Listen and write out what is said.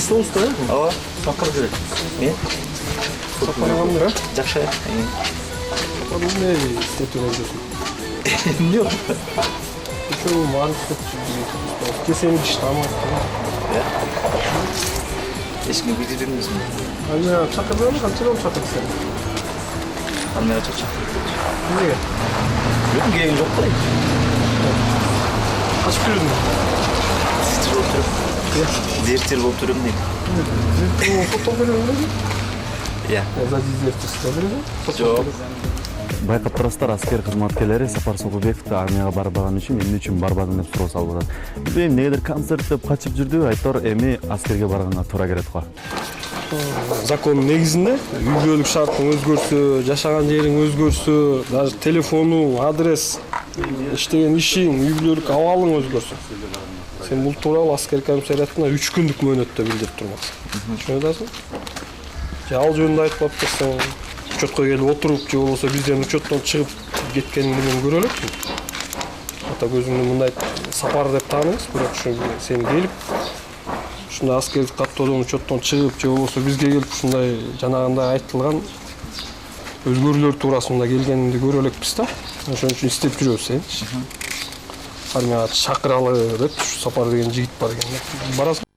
соуста, э? Ооба, сапар берет. Мен? Сапар кандай, а? Жакшы. Сапар эмне істеп жүрөсүң? Эмне? Ошо маңыз деп кесеңди иштамайт. Эчким билип бермесин. Аны чакырбайбы, канчадан чакырсың? Аны чакырып. Эмнеге? Бүгүн кереги жок да. Качып жүрдүң? Дезертир болуп турам. Дезертир болуп турам дейм. Фото беремби? Иә. За дезертирство беремби? Жок. Байкап турасыздар, аскер кызматкерлери Сапар Сокубековду армияга барбаган үчүн эмне үчүн барбадың деп суроо салып атат. Билбейм, негедир концерт деп качып жүрдү, айтор эми аскерге барганга туура келет го. Закон негизинде үй бүлөлүк шартың өзгөрсө, жашаган жериң өзгөрсө, даже телефонуң, адрес, иштеген ишиң, үй бүлөлүк абалың өзгөрсө, сен бул тууралуу аскер комиссариатына 3 күндүк мөөнөттө билдирип турмаксың. Түшүнүп атасың? Же ал жөнүндө айтып атпасаң, учетко келип отуруп, же болбосо бизден учеттон чыгып кеткениңди мен көрө элекмин. Ата көзүмдү мындай сапар деп тааныйбыз, бирок ушу сен келип ушундай аскердик каттоодон учеттон чыгып, же болбосо бизге келип ушундай жанагындай айтылган өзгөрүүлөр туурасында келгениңди көрө элекпиз да. Ошон үчүн издеп жүрөбүз сени. Армияга чакыралы деп, ушу Сапар деген жигит бар экен. Барасың?